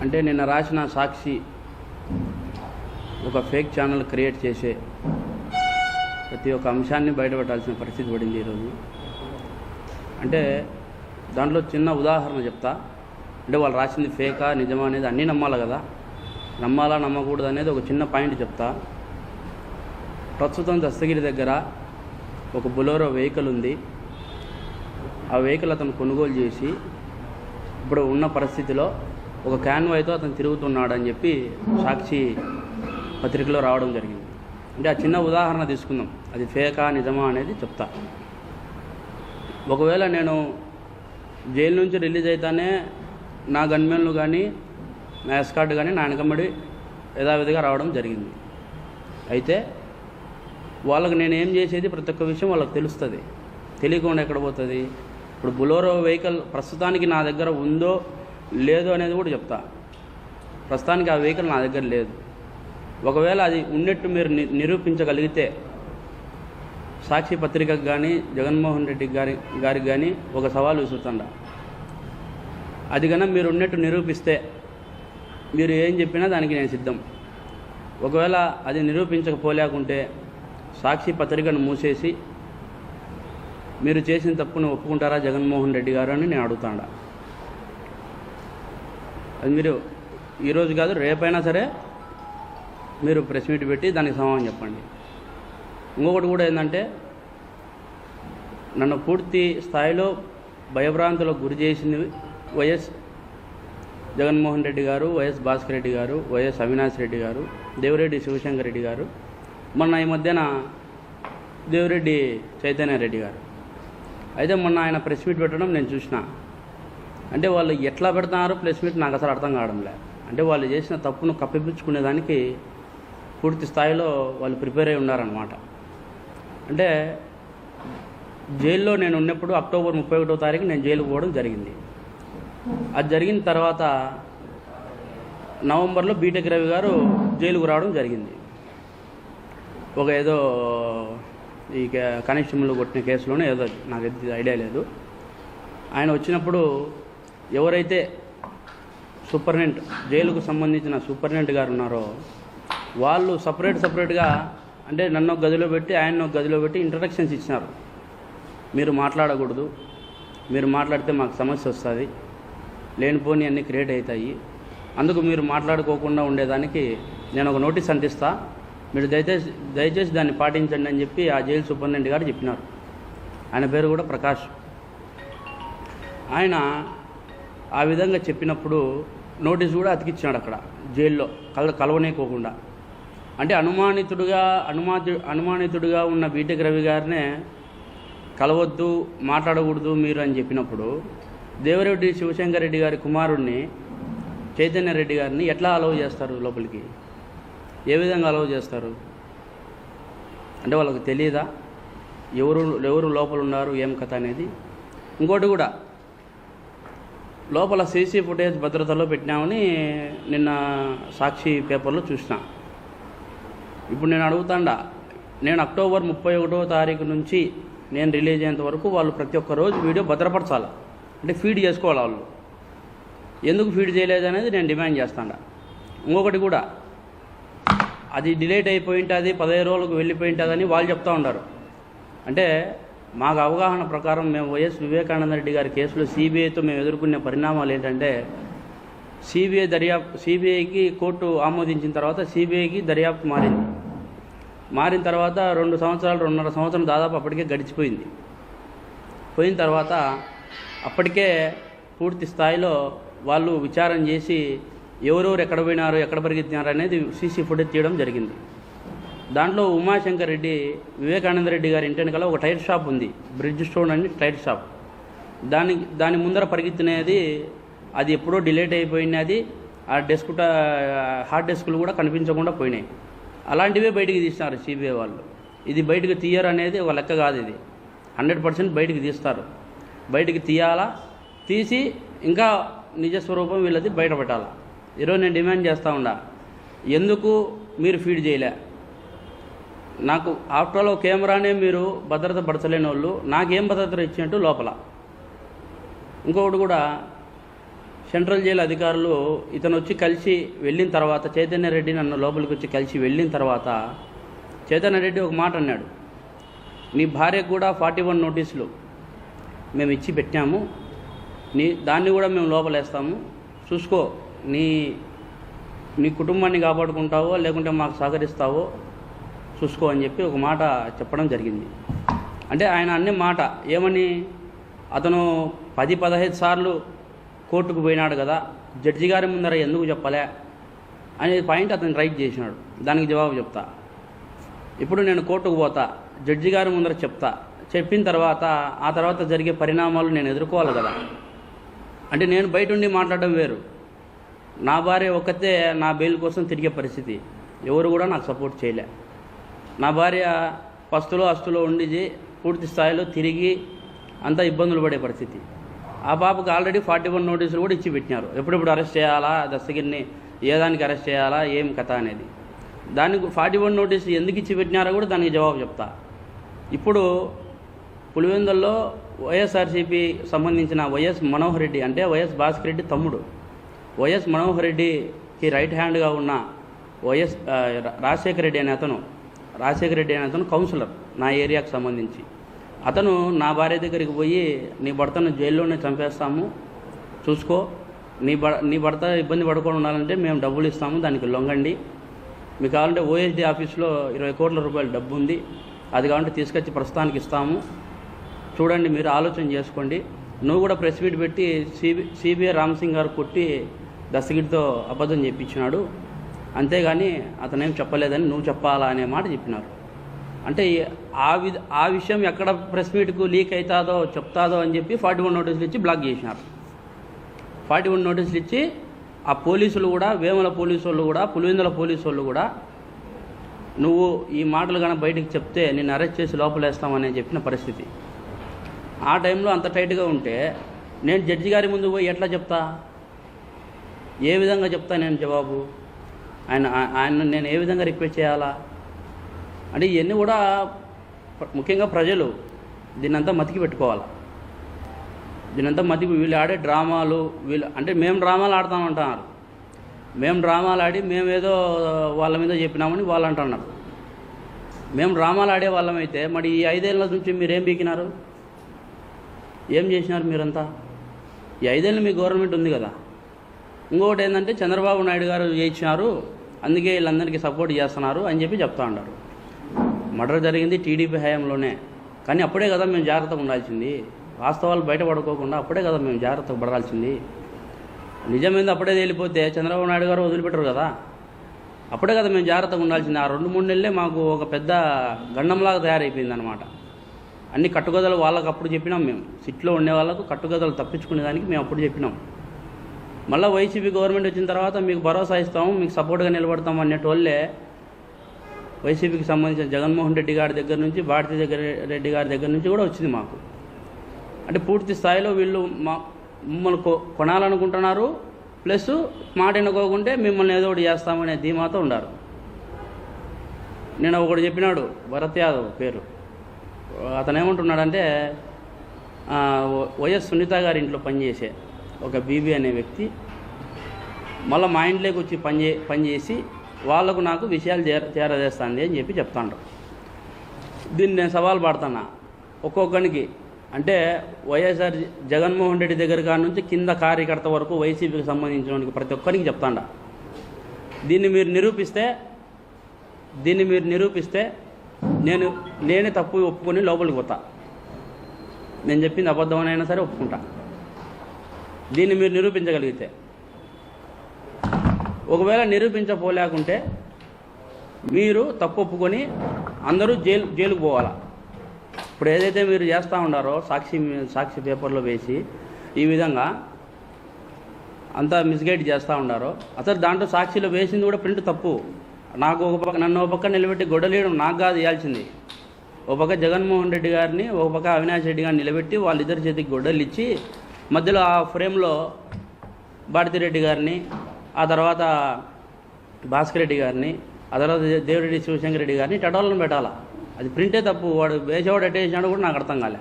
అంటే నిన్న రాసిన సాక్షి ఒక ఫేక్ ఛానల్ క్రియేట్ చేసే ప్రతి ఒక్క అంశాన్ని బయటపెట్టాల్సిన పరిస్థితి పడింది ఈరోజు. అంటే దాంట్లో చిన్న ఉదాహరణ చెప్తా. అంటే వాళ్ళు రాసింది ఫేకా నిజమా అనేది అన్నీ నమ్మాలి కదా, నమ్మాలా నమ్మకూడదు అనేది ఒక చిన్న పాయింట్ చెప్తా. ప్రస్తుతం దస్తగిరి దగ్గర ఒక బొలెరో వెహికల్ ఉంది. ఆ వెహికల్ అతను కొనుగోలు చేసి ఇప్పుడు ఉన్న పరిస్థితిలో ఒక క్యాన్వాయ్తో అతను తిరుగుతున్నాడని చెప్పి సాక్షి పత్రికలో రావడం జరిగింది. అంటే ఆ చిన్న ఉదాహరణ తీసుకుందాం, అది ఫేకా నిజమా అనేది చెప్తా. ఒకవేళ నేను జైలు నుంచి రిలీజ్ అయితేనే నా గన్మెన్లు కానీ నా ఎస్కార్ట్ కానీ నా వెనకమ్మడి యథావిధిగా రావడం జరిగింది. అయితే వాళ్ళకి నేను ఏం చేసేది ప్రతి ఒక్క విషయం వాళ్ళకి తెలుస్తుంది. తెలియకుండా ఎక్కడ పోతుంది? ఇప్పుడు బొలెరో వెహికల్ ప్రస్తుతానికి నా దగ్గర ఉందో లేదో అనేది కూడా చెప్తా. ప్రస్తుతానికి ఆ వెహికల్ నా దగ్గర లేదు. ఒకవేళ అది ఉన్నట్టు మీరు నిరూపించగలిగితే సాక్షి పత్రికకు కానీ జగన్మోహన్ రెడ్డి గారికి కానీ ఒక సవాల్ విసురుతుండ. అది కన్నా మీరు ఉన్నట్టు నిరూపిస్తే మీరు ఏం చెప్పినా దానికి నేను సిద్ధం. ఒకవేళ అది నిరూపించకపోలేకుంటే సాక్షి పత్రికను మూసేసి మీరు చేసిన తప్పును ఒప్పుకుంటారా జగన్మోహన్ రెడ్డి గారు అని నేను అడుగుతాడా. అది మీరు ఈరోజు కాదు రేపైనా సరే మీరు ప్రెస్ మీట్ పెట్టి దానికి సమాధానం చెప్పండి. ఇంకొకటి కూడా ఏంటంటే, నన్ను పూర్తి స్థాయిలో భయభ్రాంతులకు గురి చేసింది వైఎస్ జగన్మోహన్ రెడ్డి గారు, వైఎస్ భాస్కర్ రెడ్డి గారు, వైఎస్ అవినాష్ రెడ్డి గారు, దేవిరెడ్డి శివశంకర్ రెడ్డి గారు, మొన్న ఈ మధ్యన దేవిరెడ్డి చైతన్య రెడ్డి గారు. అయితే మొన్న ఆయన ప్రెస్ మీట్ పెట్టడం నేను చూసిన. అంటే వాళ్ళు ఎట్లా పెడుతున్నారు ప్రెస్ మీట్ నాకు అసలు అర్థం కావడం లేదు. అంటే వాళ్ళు చేసిన తప్పును కప్పిపుచ్చుకునేదానికి పూర్తి స్థాయిలో వాళ్ళు ప్రిపేర్ అయి ఉన్నారనమాట. అంటే జైల్లో నేను ఉన్నప్పుడు అక్టోబర్ 31వ తారీఖు నేను జైలుకు పోవడం జరిగింది. అది జరిగిన తర్వాత నవంబర్లో బీటెక్ రవి గారు జైలుకు రావడం జరిగింది. ఒక ఏదో ఈ కానిస్టేబుల్ కొట్టిన కేసులోనే ఏదో నాకు ఐడియా లేదు. ఆయన వచ్చినప్పుడు ఎవరైతే సూపరింటెండెంట్ జైలుకు సంబంధించిన సూపరింటెండెంట్ గారు ఉన్నారో వాళ్ళు సపరేట్గా అంటే నన్ను ఒక గదిలో పెట్టి ఆయన ఒక గదిలో పెట్టి ఇంట్రడక్షన్స్ ఇచ్చినారు. మీరు మాట్లాడకూడదు, మీరు మాట్లాడితే మాకు సమస్య వస్తుంది, లేనిపోని అన్నీ క్రియేట్ అవుతాయి, అందుకు మీరు మాట్లాడుకోకుండా ఉండేదానికి నేను ఒక నోటీస్ అంటిస్తా, మీరు దయచేసి దాన్ని పాటించండి అని చెప్పి ఆ జైలు సూపరింటెండెంట్ గారు చెప్పినారు. ఆయన పేరు కూడా ప్రకాష్. ఆయన ఆ విధంగా చెప్పినప్పుడు నోటీస్ కూడా అతికిచ్చినాడు అక్కడ జైల్లో కలవనేకోకుండా. అంటే అనుమానితుడుగా ఉన్న బీటెక్ రవి గారినే కలవద్దు, మాట్లాడకూడదు మీరు అని చెప్పినప్పుడు దేవిరెడ్డి శివశంకర్ రెడ్డి గారి కుమారుడిని చైతన్య రెడ్డి గారిని ఎట్లా అలౌ చేస్తారు లోపలికి? ఏ విధంగా అలౌ చేస్తారు? అంటే వాళ్ళకి తెలియదా ఎవరు లోపల ఉన్నారు ఏం కథ అనేది? ఇంకోటి కూడా, లోపల సీసీ ఫుటేజ్ భద్రతలో పెట్టినామని నిన్న సాక్షి పేపర్లో చూసిన. ఇప్పుడు నేను అడుగుతాండా, నేను అక్టోబర్ 31వ తారీఖు నుంచి నేను రిలీజ్ అయ్యేంత వరకు వాళ్ళు ప్రతి ఒక్క రోజు వీడియో భద్రపరచాలి. అంటే ఫీడ్ చేసుకోవాలి. వాళ్ళు ఎందుకు ఫీడ్ చేయలేదు అనేది నేను డిమాండ్ చేస్తాను. ఇంకొకటి కూడా, అది డిలేట్ అయిపోయి ఉంటుంది, 15 రోజులకు వెళ్ళిపోయి ఉంటుందని వాళ్ళు చెప్తూ ఉంటారు. అంటే మాకు అవగాహన ప్రకారం మేము వైఎస్ వివేకానంద రెడ్డి గారి కేసులో సిబిఐతో మేము ఎదుర్కొనే పరిణామాలు ఏంటంటే, సిబిఐకి కోర్టు ఆమోదించిన తర్వాత సిబిఐకి దర్యాప్తు మారిన తర్వాత 2 సంవత్సరాలు 2.5 సంవత్సరం దాదాపు అప్పటికే గడిచిపోయింది. పోయిన తర్వాత అప్పటికే పూర్తి స్థాయిలో వాళ్ళు విచారణ చేసి ఎవరెవరు ఎక్కడ పోయినారు, ఎక్కడ పరిగెత్తినారు అనేది సీసీ ఫుటేజ్ తీయడం జరిగింది. దాంట్లో ఉమాశంకర్ రెడ్డి వివేకానంద రెడ్డి గారి ఇంటి వెనకాల ఒక టైర్ షాప్ ఉంది, బ్రిడ్జ్ స్టోన్ అని టైర్ షాప్. దాని ముందర పరిగెత్తినది అది ఎప్పుడో డిలేట్ అయిపోయినది. ఆ హార్డ్ డిస్కులు కూడా కనిపించకుండా పోయినాయి. అలాంటివే బయటికి తీస్తారు సిబిఐ వాళ్ళు. ఇది బయటకు తీయరు అనేది ఒక లెక్క కాదు. ఇది 100% బయటికి తీస్తారు. బయటికి తీయాలా, తీసి ఇంకా నిజస్వరూపం వీళ్ళది బయట పెట్టాలా. ఈరోజు నేను డిమాండ్ చేస్తూ ఉండా, ఎందుకు మీరు ఫీడ్ చేయలే? నాకు ఆఫ్టర్ ఆల్ కెమెరానే మీరు భద్రత పరచలేని వాళ్ళు నాకేం భద్రత ఇచ్చినట్టు లోపల. ఇంకొకటి కూడా, సెంట్రల్ జైలు అధికారులు ఇతను వచ్చి కలిసి వెళ్ళిన తర్వాత, చైతన్య రెడ్డి నన్ను లోపలికి వచ్చి కలిసి వెళ్ళిన తర్వాత చైతన్య రెడ్డి ఒక మాట అన్నాడు, నీ భార్యకు కూడా 41 నోటీసులు మేము ఇచ్చి పెట్టాము, దాన్ని కూడా మేము లోపలేస్తాము, చూసుకో, నీ కుటుంబాన్ని కాపాడుకుంటావో లేకుంటే మాకు సహకరిస్తావో చూసుకో అని చెప్పి ఒక మాట చెప్పడం జరిగింది. అంటే ఆయన అనే మాట ఏమని, అతను 10-15 సార్లు కోర్టుకు పోయినాడు కదా, జడ్జి గారి ముందర ఎందుకు చెప్పలే అనే పాయింట్ అతను రైట్ చేసినాడు. దానికి జవాబు చెప్తా. ఇప్పుడు నేను కోర్టుకు పోతా, జడ్జి గారి ముందర చెప్తా, చెప్పిన తర్వాత ఆ తర్వాత జరిగే పరిణామాలు నేను ఎదుర్కోవాలి కదా. అంటే నేను బయట ఉండి మాట్లాడడం వేరు, నా భార్య ఒక్కతే నా బెయిల్ కోసం తిరిగే పరిస్థితి, ఎవరు కూడా నాకు సపోర్ట్ చేయలే. నా భార్య పస్తులో అస్తులో ఉండి పూర్తి స్థాయిలో తిరిగి అంతా ఇబ్బందులు పడే పరిస్థితి. ఆ పాపకు ఆల్రెడీ 41 నోటీసులు కూడా ఇచ్చి పెట్టినారు. ఎప్పుడెప్పుడు అరెస్ట్ చేయాలా, దస్తగిరిని ఏ దానికి అరెస్ట్ చేయాలా, ఏం కథ అనేది. దానికి 41 నోటీసులు ఎందుకు ఇచ్చి పెట్టినారో కూడా దానికి జవాబు చెప్తా. ఇప్పుడు పులివెందుల్లో వైఎస్ఆర్సీపీ సంబంధించిన వైఎస్ మనోహర్ రెడ్డి, అంటే వైఎస్ భాస్కర్ రెడ్డి తమ్ముడు, వైఎస్ మనోహర్ రెడ్డికి రైట్ హ్యాండ్గా ఉన్న రాజశేఖర రెడ్డి అనే అతను కౌన్సిలర్ నా ఏరియాకు సంబంధించి. అతను నా భార్య దగ్గరికి పోయి, నీ భర్తను జైల్లోనే చంపేస్తాము, చూసుకో, నీ భర్త ఇబ్బంది పడుకొని ఉండాలంటే మేము డబ్బులు ఇస్తాము, దానికి లొంగండి, మీకు కావాలంటే ఓఎస్డీ ఆఫీస్లో 20 కోట్ల రూపాయల డబ్బు ఉంది, అది కావాలంటే తీసుకొచ్చి ప్రస్తుతానికి ఇస్తాము, చూడండి, మీరు ఆలోచన చేసుకోండి. నువ్వు కూడా ప్రెస్ మీట్ పెట్టి సిబిఐ రామసింగ్ గారు కొట్టి దస్తగిరితో అబద్ధం చెప్పించినాడు, అంతేగాని అతనేం చెప్పలేదని నువ్వు చెప్పాలా అనే మాట చెప్పినారు. అంటే ఆ విషయం ఎక్కడ ప్రెస్ మీట్కు లీక్ అవుతాదో చెప్తాదో అని చెప్పి 41 నోటీసులు ఇచ్చి బ్లాక్ చేసినారు. 41 నోటీసులు ఇచ్చి ఆ పోలీసులు కూడా, వేముల పోలీసు వాళ్ళు కూడా, పులివెందుల పోలీసు వాళ్ళు కూడా, నువ్వు ఈ మాటలు కానీ బయటికి చెప్తే నిన్ను అరెస్ట్ చేసి లోపలేస్తామని చెప్పిన పరిస్థితి. ఆ టైంలో అంత టైట్గా ఉంటే నేను జడ్జి గారి ముందు పోయి ఎట్లా చెప్తా, ఏ విధంగా చెప్తా నేను జవాబు, ఆయన నేను ఏ విధంగా రిక్వెస్ట్ చేయాలా? అంటే ఇవన్నీ కూడా ముఖ్యంగా ప్రజలు దీన్నంతా మతికి పెట్టుకోవాలి. దీనంతా వీళ్ళు ఆడే డ్రామాలు, అంటే మేము డ్రామాలు ఆడతామంటున్నారు, మేము డ్రామాలు ఆడి మేమేదో వాళ్ళ మీద చెప్పినామని వాళ్ళు అంటున్నారు. మేము డ్రామాలు ఆడే వాళ్ళమైతే మరి ఈ 5 ఏళ్ళ నుంచి మీరేం బీకినారు, ఏం చేసినారు మీరంతా? ఈ 5 ఏళ్ళు మీ గవర్నమెంట్ ఉంది కదా. ఇంకొకటి ఏంటంటే చంద్రబాబు నాయుడు గారు చేయించినారు, అందుకే వీళ్ళందరికీ సపోర్ట్ చేస్తున్నారు అని చెప్పి చెప్తా ఉంటారు. మర్డర్ జరిగింది టీడీపీ హయాంలోనే, కానీ అప్పుడే కదా మేము జాగ్రత్తగా ఉండాల్సింది. వాస్తవాలు బయటపడుకోకుండా అప్పుడే కదా మేము జాగ్రత్తగా పడాల్సింది. నిజమైంది అప్పుడే తేలిపోతే చంద్రబాబు నాయుడు గారు వదిలిపెట్టరు కదా. అప్పుడే కదా మేము జాగ్రత్తగా ఉండాల్సింది. ఆ 2-3 నెలలే మాకు ఒక పెద్ద గండంలాగా తయారైపోయింది అనమాట. అన్ని కట్టుకథలు వాళ్ళకు అప్పుడు చెప్పినాం. మేము సిట్లో ఉండే వాళ్ళకు కట్టుకథలు తప్పించుకునేదానికి మేము అప్పుడు చెప్పినాం. మళ్ళీ వైసీపీ గవర్నమెంట్ వచ్చిన తర్వాత మీకు భరోసా ఇస్తాము, మీకు సపోర్ట్గా నిలబడతాము అనేటోళ్ళే వైసీపీకి సంబంధించిన జగన్మోహన్ రెడ్డి గారి దగ్గర నుంచి, భారతీ రెడ్డి గారి దగ్గర నుంచి కూడా వచ్చింది మాకు. అంటే పూర్తి స్థాయిలో వీళ్ళు మమ్మల్ని కొనాలనుకుంటున్నారు, ప్లస్ మాట ఎన్నుకోకుంటే మిమ్మల్ని ఏదో ఒకటి చేస్తామనే ధీమాతో ఉన్నారు. నేను ఒకటి చెప్పినాడు, భరత్ యాదవ్ పేరు, అతను ఏమంటున్నాడంటే వైఎస్ సునీత గారి ఇంట్లో పనిచేసే ఒక బీబీ అనే వ్యక్తి మళ్ళీ మా ఇంట్లోకి వచ్చి పనిచేసి వాళ్లకు నాకు విషయాలు చేరదేస్తుంది అని చెప్పి చెప్తాండ్రు. దీన్ని నేను సవాల్ పడుతున్నా ఒక్కొక్కరికి. అంటే వైఎస్ఆర్ జగన్మోహన్ రెడ్డి దగ్గర కాడ నుంచి కింద కార్యకర్త వరకు వైసీపీకి సంబంధించిన ప్రతి ఒక్కరికి చెప్తాండ. దీన్ని మీరు నిరూపిస్తే నేనే తప్పు ఒప్పుకొని లోపలికి పోతా. నేను చెప్పింది అబద్ధమనైనా సరే ఒప్పుకుంటా. దీన్ని మీరు నిరూపించగలిగితే, ఒకవేళ నిరూపించపోలేకుంటే మీరు తప్పు ఒప్పుకొని అందరూ జైలుకు పోవాలా. ఇప్పుడు ఏదైతే మీరు చేస్తూ ఉన్నారో సాక్షి పేపర్లో వేసి ఈ విధంగా అంతా మిస్గైడ్ చేస్తూ ఉన్నారో, అసలు దాంట్లో సాక్షిలో వేసింది కూడా ప్రింట్ తప్పు. నన్ను ఒక పక్క నిలబెట్టి గొడవలేయడం నాకు కాదు ఇవ్వాల్సింది. ఒక పక్క జగన్మోహన్ రెడ్డి గారిని, ఒక పక్క అవినాష్ రెడ్డి గారిని నిలబెట్టి వాళ్ళిద్దరి చేతికి గొడ్డలు ఇచ్చి మధ్యలో ఆ ఫ్రేమ్లో భారతిరెడ్డి గారిని, ఆ తర్వాత భాస్కర్ రెడ్డి గారిని, ఆ తర్వాత దేవిరెడ్డి శివశంకర్ రెడ్డి గారిని టటాలను పెట్టాలా. అది ప్రింటే తప్పు. వాడు వేసేవాడు ఎట్టేసినాడు కూడా నాకు అర్థం కాలే.